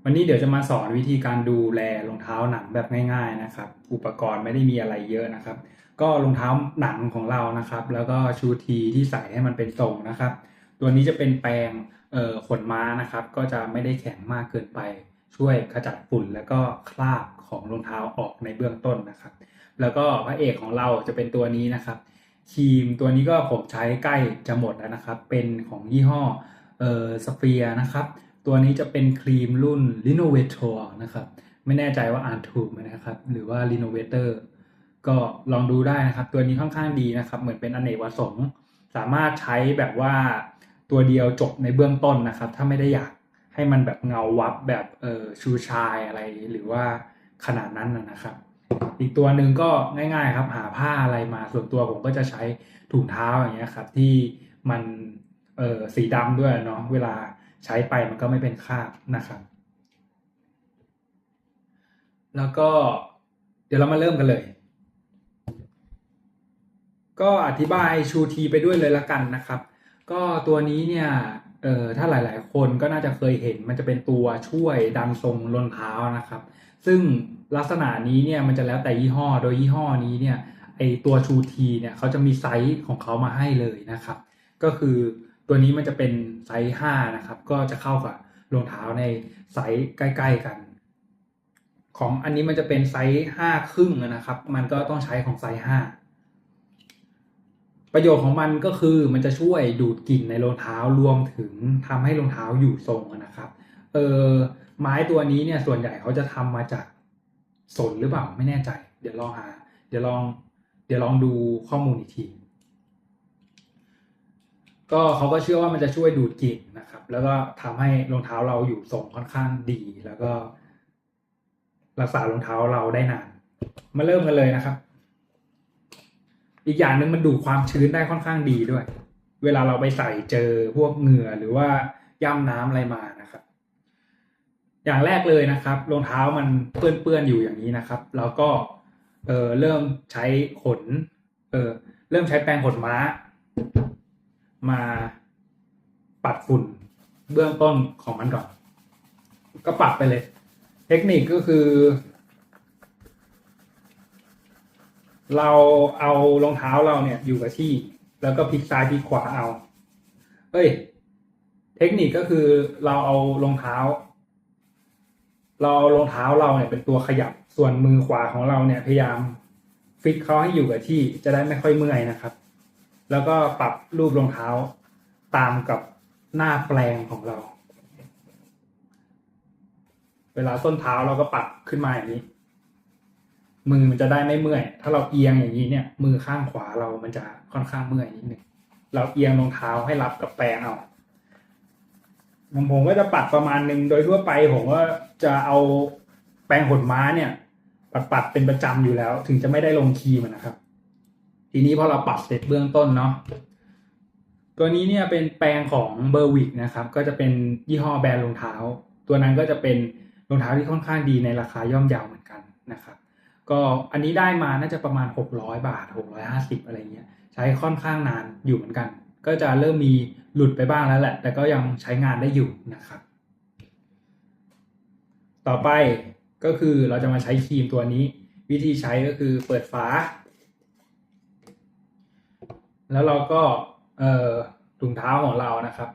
วันนี้เดี๋ยวจะมาสอนวิธีการดูแลรองเท้าหนังแบบง่ายๆนะครับอุปกรณ์ไม่ได้มีอะไรเยอะนะครับก็รองเท้าหนังของเรานะครับแล้วก็ชูทีที่ใส่ให้มันเป็นทรงนะครับตัวนี้จะเป็นแปรงขนม้านะครับก็จะไม่ได้แข็งมากเกินไปช่วยขจัดฝุ่นแล้วก็คราบของรองเท้าออกในเบื้องต้นนะครับแล้วก็พระเอกของเราจะเป็นตัวนี้นะครับครีมตัวนี้ก็ผมใช้ใกล้จะหมดแล้วนะครับเป็นของยี่ห้อสเฟียนะครับตัวนี้จะเป็นครีมรุ่น Renovator นะครับไม่แน่ใจว่าอ่านถูกไหมนะครับหรือว่า Renovator ก็ลองดูได้นะครับตัวนี้ค่อนข้างดีนะครับเหมือนเป็นอเนกประสงค์สามารถใช้แบบว่าตัวเดียวจบในเบื้องต้นนะครับถ้าไม่ได้อยากให้มันแบบเงาวับแบบชูชายอะไรหรือว่าขนาดนั้นนะครับอีกตัวหนึ่งก็ง่ายๆครับหาผ้าอะไรมาส่วนตัวผมก็จะใช้ถุงเท้าอย่างเงี้ยครับที่มันสีดำด้วยเนาะเวลาใช้ไปมันก็ไม่เป็นคราบนะครับแล้วก็เดี๋ยวเรามาเริ่มกันเลยก็อธิบายชูทีไปด้วยเลยละกันนะครับก็ตัวนี้เนี่ยถ้าหลายๆคนก็น่าจะเคยเห็นมันจะเป็นตัวช่วยดันทรงรองเท้านะครับซึ่งลักษณะนี้เนี่ยมันจะแล้วแต่ยี่ห้อโดยยี่ห้อนี้เนี่ยไอตัวชูทีเนี่ยเขาจะมีไซส์ของเขามาให้เลยนะครับก็คือตัวนี้มันจะเป็นไซส์5นะครับก็จะเข้ากับรองเท้าในไซส์ใกล้ๆกันของอันนี้มันจะเป็นไซส์5ครึ่งนะครับมันก็ต้องใช้ของไซส์5 ประโยชน์ของมันก็คือมันจะช่วยดูดกลิ่นในรองเท้ารวมถึงทำให้รองเท้าอยู่ทรงนะครับไม้ตัวนี้เนี่ยส่วนใหญ่เขาจะทำมาจากสนหรือเปล่าไม่แน่ใจเดี๋ยวลองหาเดี๋ยวลองดูข้อมูลอีกทีก็เขาก็เชื่อว่ามันจะช่วยดูดกลิ่นนะครับแล้วก็ทำให้รองเท้าเราอยู่ทรงค่อนข้างดีแล้วก็รักษารองเท้าเราได้นานมาเริ่มกันเลยนะครับอีกอย่างหนึ่งมันดูดความชื้นได้ค่อนข้างดีด้วยเวลาเราไปใส่เจอพวกเหงื่อหรือว่าย่ำน้ำอะไรมานะครับอย่างแรกเลยนะครับรองเท้ามันเปื้อนๆอยู่อย่างนี้นะครับแล้วก็เริ่มใช้ขนเริ่มใช้แปรงขนม้ามาปัดฝุ่นเบื้องต้นของมันก่อนก็ปัดไปเลยเทคนิคก็คือเราเอารองเท้าเราเนี่ยอยู่กับที่แล้วก็พลิกซ้ายพลิกขวาเอาเทคนิคก็คือเราเอารองเท้าเราเนี่ยเป็นตัวขยับส่วนมือขวาของเราเนี่ยพยายามฟิกเขาให้อยู่กับที่จะได้ไม่ค่อยเมื่อยนะครับแล้วก็ปรับรูปรองเท้าตามกับหน้าแปลงของเราเวลาส้นเท้าเราก็ปรับขึ้นมาอย่างนี้มือมันจะได้ไม่เมื่อยถ้าเราเอียงอย่างนี้เนี่ยมือข้างขวาเรามันจะค่อนข้างเมื่อยนิดนึงเราเอียงรองเท้าให้รับกับแปรงเอาผมก็จะปัดประมาณนึงโดยทั่วไปผมก็จะเอาแปรงขนม้าเนี่ยปัดเป็นประจำอยู่แล้วถึงจะไม่ได้ลงครีมนะครับทีนี้พอเราปัดเสร็จเบื้องต้นเนาะตัวนี้เนี่ยเป็นแปรงของเบอร์วิกนะครับก็จะเป็นยี่ห้อแบรนด์รองเท้าตัวนั้นก็จะเป็นรองเท้าที่ค่อนข้างดีในราคาย่อมเยาเหมือนกันนะครับก็อันนี้ได้มาน่าจะประมาณ600 บาท650อะไรเงี้ยใช้ค่อนข้างนานอยู่เหมือนกันก็จะเริ่มมีหลุดไปบ้างแล้วแหละแต่ก็ยังใช้งานได้อยู่นะครับต่อไปก็คือเราจะมาใช้ครีมตัวนี้วิธีใช้ก็คือเปิดฝาแล้วเราก็ถุงเท้าของเรานะครับ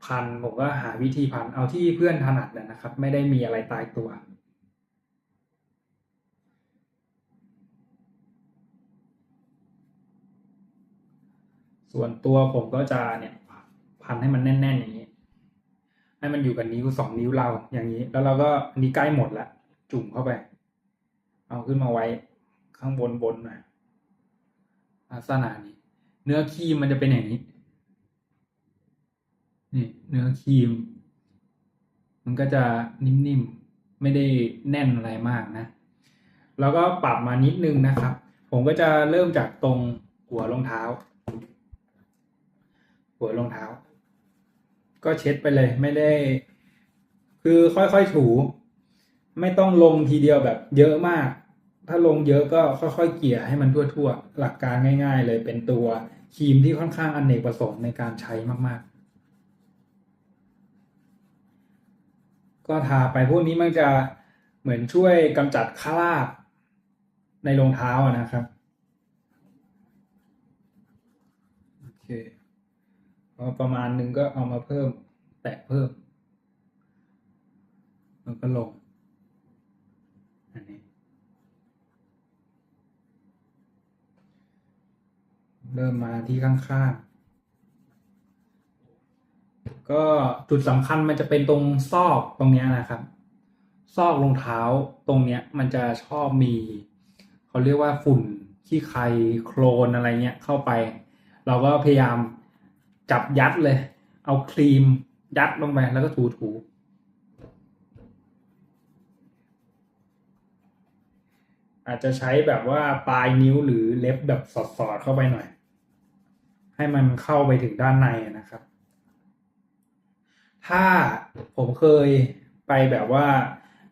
พันผมก็หาวิธีพันเอาที่เพื่อนถนัดนะครับไม่ได้มีอะไรตายตัวส่วนตัวผมก็จะเนี่ยพันให้มันแน่นๆอย่างนี้ให้มันอยู่กับนิ้ว2 นิ้วเราอย่างนี้แล้วเราก็อันนี้ใกล้หมดแล้วจุ่มเข้าไปเอาขึ้นมาไว้ข้างบนหน่อยลักษณะนี้เนื้อครีมมันจะเป็นอย่างนี้นี่เนื้อครีมมันก็จะนิ่มๆไม่ได้แน่นอะไรมากนะแล้วก็ปรับมานิดนึงนะครับผมก็จะเริ่มจากตรงหัวรองเท้าก็เช็ดไปเลยไม่ได้คือค่อยๆถูไม่ต้องลงทีเดียวแบบเยอะมากถ้าลงเยอะก็ค่อยๆเกลี่ยให้มันทั่วๆหลักการง่ายๆเลยเป็นตัวครีมที่ค่อนข้างอเนกประสงค์ในการใช้มากๆก็ ก็ทาไปพวกนี้มันจะเหมือนช่วยกำจัดคราบในรองเท้านะครับโอเคพอประมาณนึงก็เอามาเพิ่มแตะเพิ่มแล้วก็ลงอันนี้เริ่มมาที่ข้างๆก็จุดสำคัญมันจะเป็นตรงซอกตรงนี้นะครับซอกรองเท้าตรงเนี้ยมันจะชอบมีเขาเรียกว่าฝุ่นขี้ใครโคลนอะไรเงี้ยเข้าไปเราก็พยายามจับยัดเลยเอาครีมยัดลงไปแล้วก็ถูอาจจะใช้แบบว่าปลายนิ้วหรือเล็บแบบสอดเข้าไปหน่อยให้มันเข้าไปถึงด้านในนะครับ ถ้าผมเคยไปแบบว่า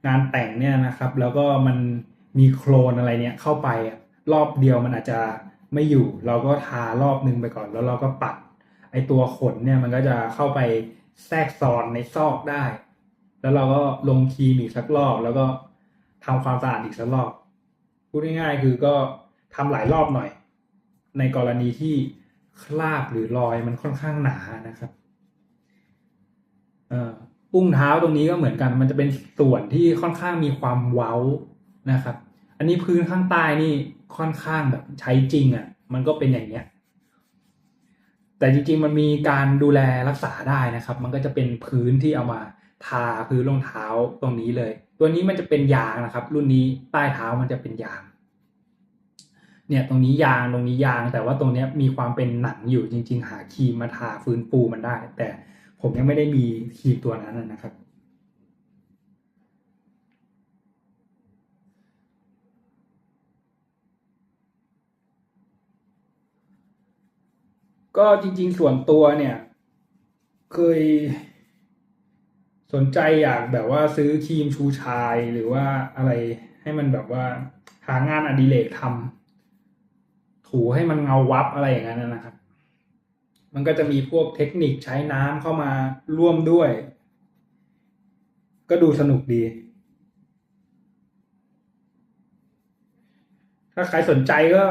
งานแต่งเนี่ยนะครับแล้วก็มันมีโคลนอะไรเนี่ยเข้าไปรอบเดียวมันอาจจะไม่อยู่เราก็ทารอบนึงไปก่อนแล้วเราก็ปัดไอตัวขนเนี่ยมันก็จะเข้าไปแทรกซ้อนในซอกได้แล้วเราก็ลงครีมอีกสักรอบแล้วก็ทำความสะอาดอีกสักรอบพูดง่ายๆคือก็ทำหลายรอบหน่อยในกรณีที่คราบหรือรอยมันค่อนข้างหนานะครับอุ้งเท้าตรงนี้ก็เหมือนกันมันจะเป็นส่วนที่ค่อนข้างมีความเว้านะครับอันนี้พื้นข้างใต้นี่ค่อนข้างแบบใช้จริงมันก็เป็นอย่างเงี้ยแต่จริงๆมันมีการดูแลรักษาได้นะครับมันก็จะเป็นพื้นที่เอามาทาพื้นรองเท้าตรงนี้เลยตัวนี้มันจะเป็นยางนะครับรุ่นนี้ใต้เท้ามันจะเป็นยางเนี่ยตรงนี้ยางตรงนี้ยางแต่ว่าตรงนี้มีความเป็นหนังอยู่จริงๆหาครีมมาทาฟื้นฟูมันได้แต่ผมยังไม่ได้มีครีมตัวนั้นนะครับก็จริงๆส่วนตัวเนี่ยเคยสนใจอยากแบบว่าซื้อครีมชูชายหรือว่าอะไรให้มันแบบว่าหางานอดิเรกทำถูให้มันเงาวับอะไรอย่างนั้นนะครับมันก็จะมีพวกเทคนิคใช้น้ำเข้ามาร่วมด้วยก็ดูสนุกดีถ้าใครสนใจก็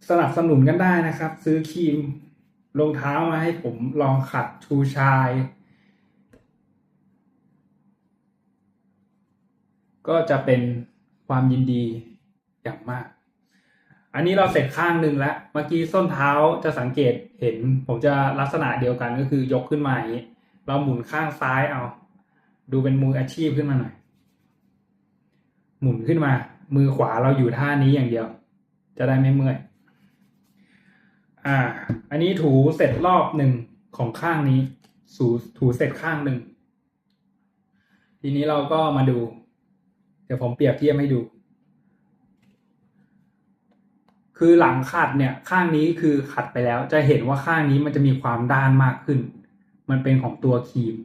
สนับสนุนกันได้นะครับซื้อครีมรองเท้ามาให้ผมลองขัดชูชายก็จะเป็นความยินดีอย่างมากอันนี้เราเสร็จข้างหนึ่งแล้วเมื่อกี้ส้นเท้าจะสังเกตเห็นผมจะลักษณะเดียวกันก็คือยกขึ้นมาอย่างนี้เราหมุนข้างซ้ายเอาดูเป็นมืออาชีพขึ้นมาหน่อยหมุนขึ้นมามือขวาเราอยู่ท่านี้อย่างเดียวจะได้ไม่เมื่อยอันนี้ถูเสร็จรอบหนึ่งของข้างนี้ถูเสร็จข้างหนึ่งทีนี้เราก็มาดูเดี๋ยวผมเปรียบเทียบให้ดูคือหลังขัดเนี่ยข้างนี้คือขัดไปแล้วจะเห็นว่าข้างนี้มันจะมีความด้านมากขึ้นมันเป็นของตัวครีม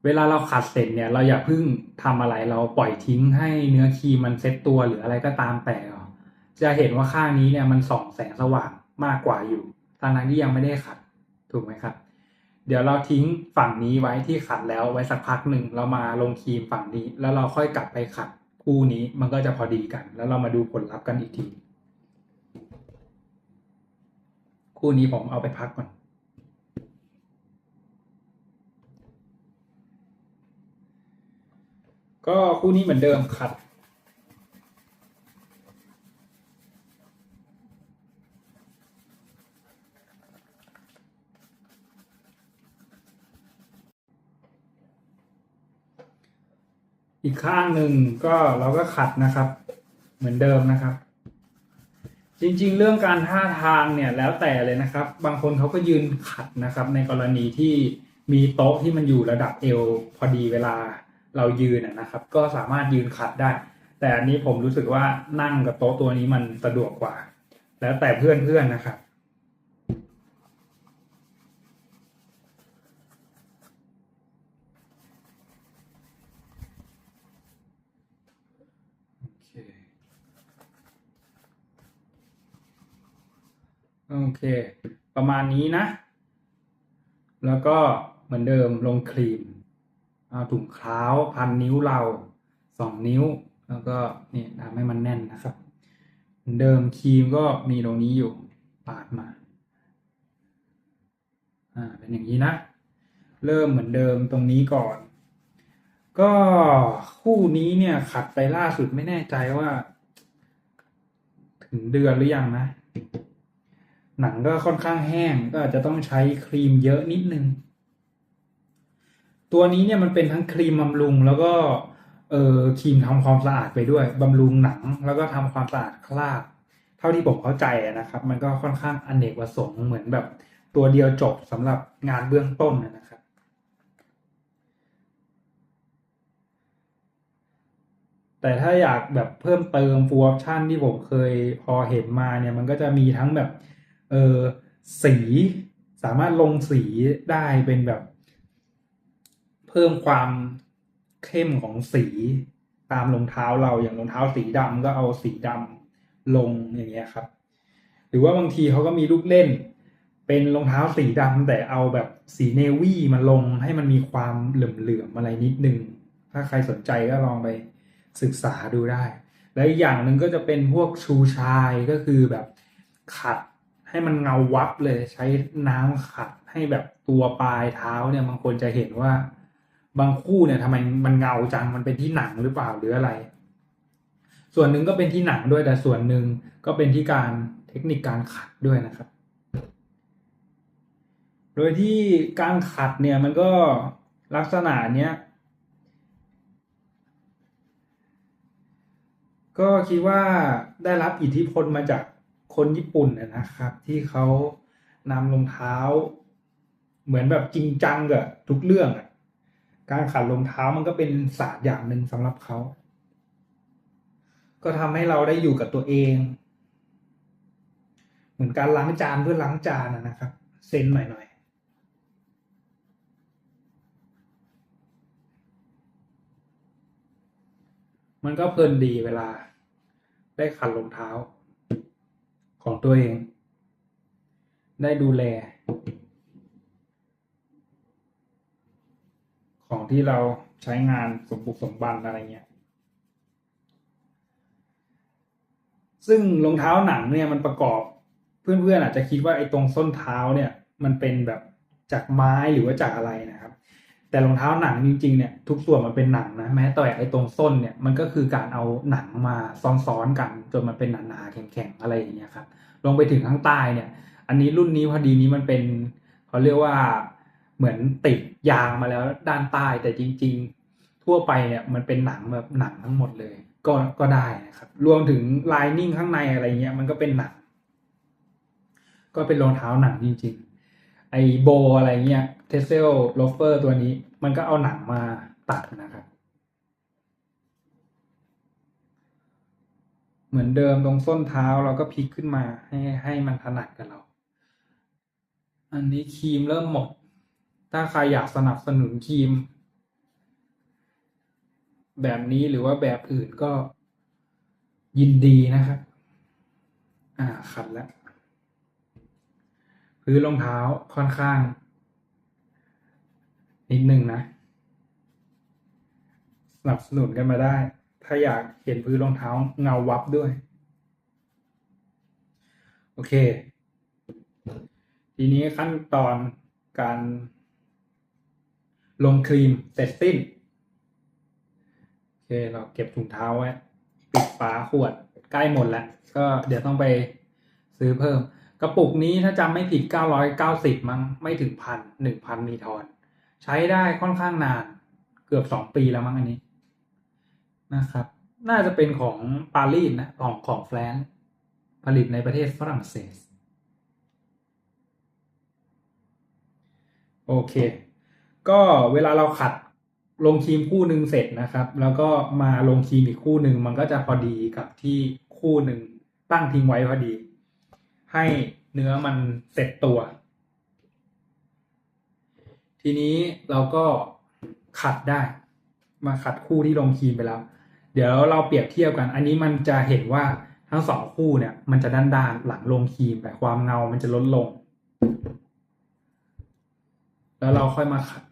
เวลาเราขัดเสร็จเนี่ยเราอย่าเพิ่งทำอะไรเราปล่อยทิ้งให้เนื้อครีมมันเซ็ตตัวหรืออะไรก็ตามแต่จะเห็นว่าข้างนี้เนี่ยมันส่องแสงสว่างมากกว่าอยู่ทั้งที่ยังไม่ได้ขัดถูกไหมครับเดี๋ยวเราทิ้งฝั่งนี้ไว้ที่ขัดแล้วไว้สักพักหนึ่งเรามาลงครีมฝั่งนี้แล้วเราค่อยกลับไปขัดคู่นี้มันก็จะพอดีกันแล้วเรามาดูผลลัพธ์กันอีกทีคู่นี้ผมเอาไปพักก่อนก็คู่นี้เหมือนเดิมขัดอีกข้างหนึ่งก็เราก็ขัดนะครับเหมือนเดิมนะครับจริงๆเรื่องการท่าทางเนี่ยแล้วแต่เลยนะครับบางคนเขาก็ยืนขัดนะครับในกรณีที่มีโต๊ะที่มันอยู่ระดับเอวพอดีเวลาเรายืนนะครับก็สามารถยืนขัดได้แต่อันนี้ผมรู้สึกว่านั่งกับโต๊ะตัวนี้มันสะดวกกว่าแล้วแต่เพื่อนๆนะครับโอเคประมาณนี้นะแล้วก็เหมือนเดิมลงครีม เอาถุงเท้าพันนิ้วเรา2 นิ้วแล้วก็นี่ทำให้มันแน่นนะครับเหมือนเดิมครีมก็มีตรงนี้อยู่ปาดมาเป็นอย่างนี้นะเริ่มเหมือนเดิมตรงนี้ก่อน ก็คู่นี้เนี่ยขัดไปล่าสุดไม่แน่ใจว่า ถึงเดือนหรือยังนะ หนังก็ค่อนข้างแห้งก็อาจจะต้องใช้ครีมเยอะนิดนึง ตัวนี้เนี่ยมันเป็นทั้งครีมบำรุงแล้วก็ครีมทำความสะอาดไปด้วยบำรุงหนังแล้วก็ทำความสะอาดคราบเท่าที่ผมเข้าใจนะครับ มันก็ค่อนข้างอเนกประสงค์เหมือนแบบตัวเดียวจบสำหรับงานเบื้องต้นนะครับ แต่ถ้าอยากแบบเพิ่มเติม full option ที่ผมเคยพอเห็นมาเนี่ยมันก็จะมีทั้งแบบเออสีสามารถลงสีได้เป็นแบบ เพิ่มความเข้มของสีตามรองเท้าเราอย่างรองเท้าสีดำก็เอาสีดำลงอย่างเงี้ยครับ หรือว่าบางทีเขาก็มีลูกเล่น เป็นรองเท้าสีดำแต่เอาแบบสีเนวี่มาลงให้มันมีความเหลื่อมๆอะไรนิดนึงถ้าใครสนใจก็ลองไปศึกษาดูได้ และอีกอย่างหนึ่งก็จะเป็นพวกชูชายก็คือแบบขัดให้มันเงาวับเลยใช้น้ำขัดให้แบบตัวปลายเท้าเนี่ยบางคนจะเห็นว่าบางคู่เนี่ยทำไมมันเงาจังมันเป็นที่หนังหรือเปล่าหรืออะไร ส่วนหนึ่งก็เป็นที่หนังด้วยแต่ส่วนหนึ่งก็เป็นที่การเทคนิคการขัดด้วยนะครับ โดยที่การขัดเนี่ยมันก็ลักษณะเนี้ยก็คิดว่าได้รับอิทธิพลมาจากคนญี่ปุ่นนะครับ ที่เขานำรองเท้า เหมือนแบบจริงจังกับทุกเรื่องการขัดรองเท้ามันก็เป็นศาสตร์อย่างหนึ่งสำหรับเขา ก็ทำให้เราได้อยู่กับตัวเอง เหมือนการล้างจานเพื่อล้างจานนะครับเซนหน่อยๆมันก็เพลินดีเวลาได้ขัดรองเท้าของตัวเอง ได้ดูแลของที่เราใช้งานสมบุกสมบันอะไรเงี้ย ซึ่งรองเท้าหนังเนี่ยมันประกอบเพื่อนๆอาจจะคิดว่าไอ้ตรงส้นเท้าเนี่ยมันเป็นแบบจากไม้หรือว่าจากอะไรนะครับ แต่รองเท้าหนังจริงๆเนี่ยทุกส่วนมันเป็นหนังนะแม้แต่ไอ้ตรงส้นเนี่ยมันก็คือการเอาหนังมาซ้อนๆกันจนมันเป็นหนาๆแข็งๆอะไรอย่างเงี้ยครับลงไปถึงข้างใต้เนี่ยอันนี้รุ่นนี้พอดีนี้มันเป็นเขาเรียกว่าเหมือนติดยางมาแล้วด้านใต้แต่จริงๆทั่วไปเนี่ยมันเป็นหนังแบบหนังทั้งหมดเลยก็ได้นะครับรวมถึงไลนิ่งข้างในอะไรเงี้ยมันก็เป็นหนังก็เป็นรองเท้าหนังจริงๆไอโบอะไรเงี้ยเทเซลโลเฟอร์ตัวนี้มันก็เอาหนังมาตัดนะครับเหมือนเดิมตรงส้นเท้าเราก็พลิกขึ้นมาให้มันถนัดกับเราอันนี้ครีมเริ่มหมดถ้าใครอยากสนับสนุนครีมแบบนี้หรือว่าแบบอื่นก็ยินดีนะครับขัดแล้วพื้นรองเท้าค่อนข้างนิดนึงนะสนับสนุนกันมาได้ถ้าอยากเห็นพื้นรองเท้าเงาวับด้วยโอเคทีนี้ขั้นตอนการลงครีมเสร็จสิ้นโอเคเราเก็บถุงเท้าไว้ปิดฝาขวดใกล้หมดแล้วก็เดี๋ยวต้องไปซื้อเพิ่มกระปุกนี้ถ้าจำไม่ผิด990มั้งไม่ถึง1,000มีทอนใช้ได้ค่อนข้างนานเกือบ2 ปีแล้วมั้งอันนี้นะครับน่าจะเป็นของปารีสนะของแฟรนซ์ผลิตในประเทศฝรั่งเศสโอเคก็เวลาเราขัดลงครีมคู่หนึ่งเสร็จนะครับแล้วก็มาลงครีมอีกคู่หนึ่งมันก็จะพอดีกับที่คู่หนึ่งตั้งทิ้งไว้พอดีให้เนื้อมันเสร็จตัวทีนี้เราก็ขัดได้มาขัดคู่ที่ลงครีมไปแล้วเดี๋ยวเราเปรียบเทียบกันอันนี้มันจะเห็นว่าทั้ง2คู่เนี่ยมันจะด้านๆหลังลงครีมแต่ความเงามันจะลดลงแล้วเราค่อยมาขัด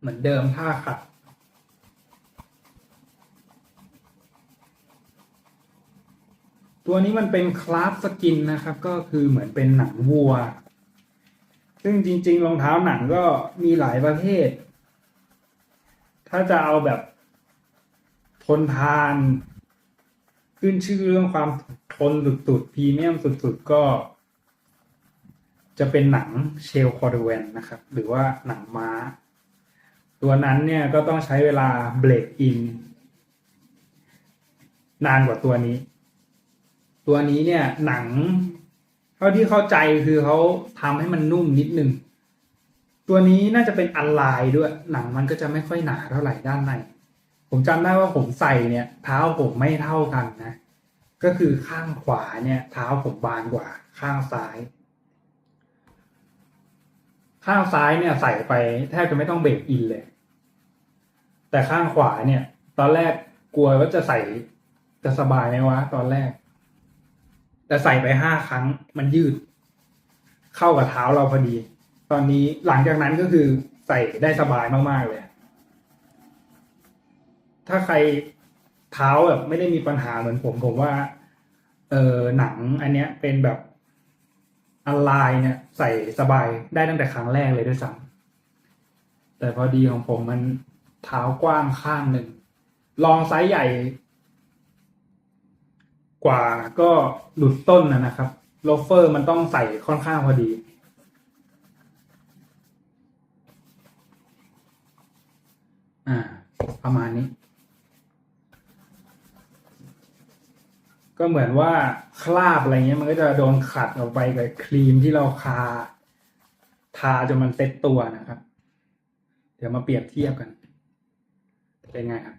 เหมือนเดิมท่าขัดตัวนี้มันเป็นคลาสสกินนะครับก็คือเหมือนเป็นหนังวัวซึ่งจริงๆรองเท้าหนังก็มีหลายประเภทถ้าจะเอาแบบทนทานขึ้นชื่อเรื่องความทนสุดๆพรีเมียมสุดๆก็จะเป็นหนังเชลคอร์ดเวนนะครับหรือว่าหนังม้าตัวนั้นเนี่ยก็ต้องใช้เวลาเบรกอินนานกว่าตัวนี้เนี่ยหนังเท่าที่เข้าใจคือเขาทำให้มันนุ่มนิดนึงตัวนี้น่าจะเป็นอันไลน์ด้วยหนังมันก็จะไม่ค่อยหนาเท่าไหร่ด้านในผมจำได้ว่าผมใส่เนี่ยเท้าผมไม่เท่ากันนะก็คือข้างขวาเนี่ยเท้าผมบางกว่าข้างซ้ายเนี่ยใส่ไปแทบจะไม่ต้องเบรกอินเลยแต่ข้างขวาเนี่ยตอนแรกกลัวว่าจะใส่จะสบายไหมวะตอนแรกแต่ใส่ไป5 ครั้งมันยืดเข้ากับเท้าเราพอดีตอนนี้หลังจากนั้นก็คือใส่ได้สบายมากๆเลยถ้าใครเท้าแบบไม่ได้มีปัญหาเหมือนผมว่าหนังอันเนี้ยเป็นแบบอันไลน์เนี่ยใส่สบายได้ตั้งแต่ครั้งแรกเลยด้วยซ้ำแต่พอดีของผมมันเท้ากว้างข้างหนึ่งลองไซส์ใหญ่กว่าก็หลุดต้นนะครับโลเฟอร์มันต้องใส่ค่อนข้างพอดีประมาณนี้ก็เหมือนว่าคราบอะไรเงี้ยมันก็จะโดนขัดออกไปกับครีมที่เราทาจนมันเซ็ตตัวนะครับเดี๋ยวมาเปรียบเทียบกันเป็นไงครับ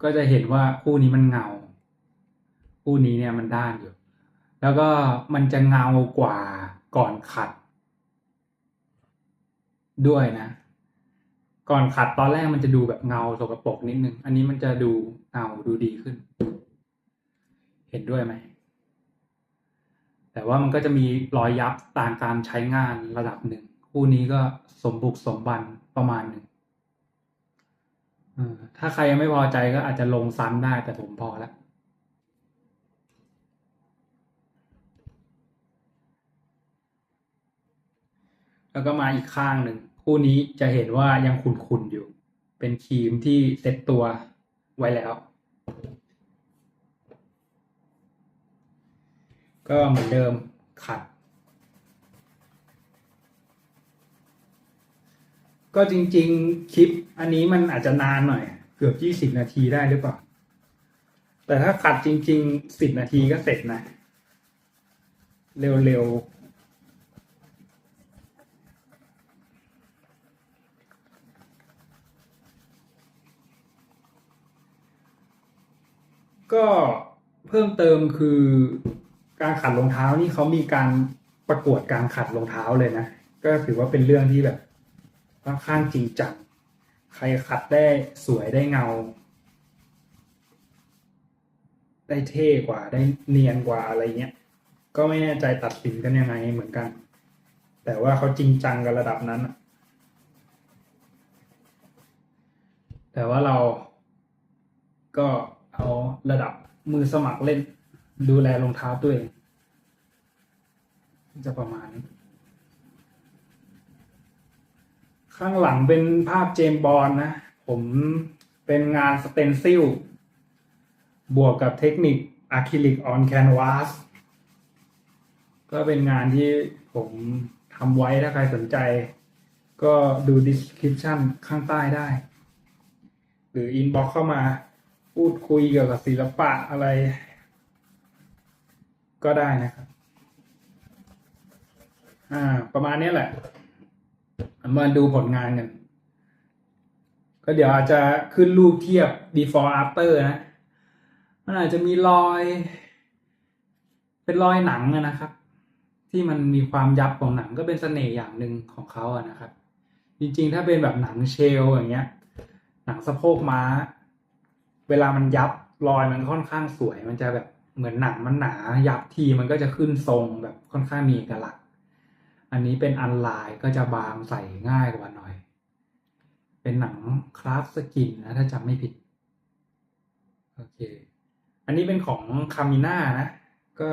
ก็จะเห็นว่าคู่นี้มันเงาคู่นี้เนี่ยมันด้านอยู่แล้วก็มันจะเงากว่าก่อนขัดด้วยนะก่อนขัดตอนแรกมันจะดูแบบเงาสกปรกนิดนึงอันนี้มันจะดูเงาดูดีขึ้นเห็นด้วยไหมแต่ว่ามันก็จะมีรอยยับตามการใช้งานระดับหนึ่งคู่นี้ก็สมบุกสมบันประมาณหนึ่งถ้าใครยังไม่พอใจก็อาจจะลงซ้ำได้แต่ผมพอแล้วแล้วก็มาอีกข้างหนึ่งคู่นี้จะเห็นว่ายังขุ่นๆอยู่เป็นครีมที่เซ็ตตัวไว้แล้วก็เหมือนเดิมขัดก็จริงๆคลิปอันนี้มันอาจจะนานหน่อยเกือบ20 นาทีได้หรือเปล่าแต่ถ้าขัดจริงๆ10 นาทีก็เสร็จนะเร็วๆก็เพิ่มเติมคือการขัดรองเท้านี่เขามีการประกวดการขัดรองเท้าเลยนะก็ถือว่าเป็นเรื่องที่แบบค่อนข้างจริงจังใครขัดได้สวยได้เงาได้เท่กว่าได้เนียนกว่าอะไรเงี้ยก็ไม่แน่ใจตัดสินกันยังไงเหมือนกันแต่ว่าเขาจริงจังกันระดับนั้นแต่ว่าเราก็เอาระดับมือสมัครเล่นดูแลรองเท้าตัวเองจะประมาณนี้ข้างหลังเป็นภาพเจมส์บอนด์นะผมเป็นงานสเตนซิลบวกกับเทคนิคอะคริลิกออนแคนวาสก็เป็นงานที่ผมทำไว้ถ้าใครสนใจก็ดู description ข้างใต้ได้หรือ inbox เข้ามาพูดคุยเกี่ยวกับศิลปะอะไรก็ได้นะครับประมาณนี้แหละมาดูผลงานกันก็เดี๋ยวอาจจะขึ้นรูปเทียบ before after นะมันอาจจะมีรอยเป็นรอยหนังนะครับที่มันมีความยับของหนังก็เป็นเสน่ห์อย่างหนึ่งของเขาอะนะครับจริงๆถ้าเป็นแบบหนังเชลอย่างเงี้ยหนังสะโพกม้าเวลามันยับรอยมันค่อนข้างสวยมันจะแบบเหมือนหนังมันหนายับทีมันก็จะขึ้นทรงแบบค่อนข้างมีเอกลักษณ์ อันนี้เป็นอันลายก็จะบางใส่ง่ายกว่าหน่อยเป็นหนังคราฟสกินนะถ้าจำไม่ผิดโอเคอันนี้เป็นของคามิน่านะก็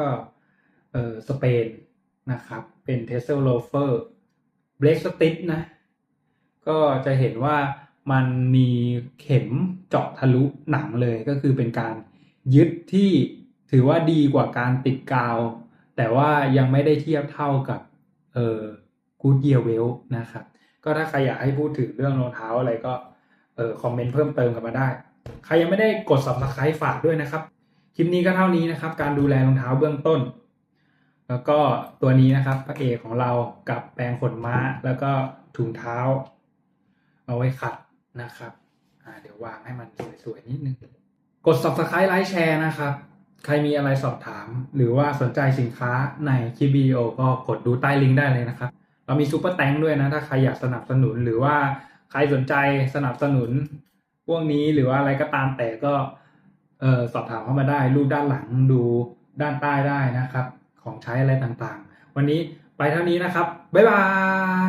สเปนนะครับเป็นเทสเซลโลเฟอร์เบรกสติ c นะก็จะเห็นว่ามันมีเข็มเจาะทะลุหนังเลยก็คือเป็นการยึดที่ถือว่าดีกว่าการติดกาวแต่ว่ายังไม่ได้เทียบเท่ากับGoodyear Welt นะครับก็ถ้าใครอยากให้พูดถึงเรื่องรองเท้าอะไรก็คอมเมนต์เพิ่มเติมกันมาได้ใครยังไม่ได้กด Subscribe ฝากด้วยนะครับคลิปนี้ก็เท่านี้นะครับการดูแลรองเท้าเบื้องต้นแล้วก็ตัวนี้นะครับพระเอกของเรากับแปรงขนม้าแล้วก็ถุงเท้าเอาไว้ขัดนะครับเดี๋ยววางให้มันสวยๆนิดนึงกด Subscribe ไลค์แชร์นะครับใครมีอะไรสอบถามหรือว่าสนใจสินค้าในคลิปวิดีโอก็กดดูใต้ลิงก์ได้เลยนะครับเรามีซุปเปอร์แตงด้วยนะถ้าใครอยากสนับสนุนหรือว่าใครสนใจสนับสนุนพวกนี้หรือว่าอะไรก็ตามแต่ก็สอบถามเข้ามาได้รูปด้านหลังดูด้านใต้ได้นะครับของใช้อะไรต่างๆวันนี้ไปเท่านี้นะครับบ๊ายบาย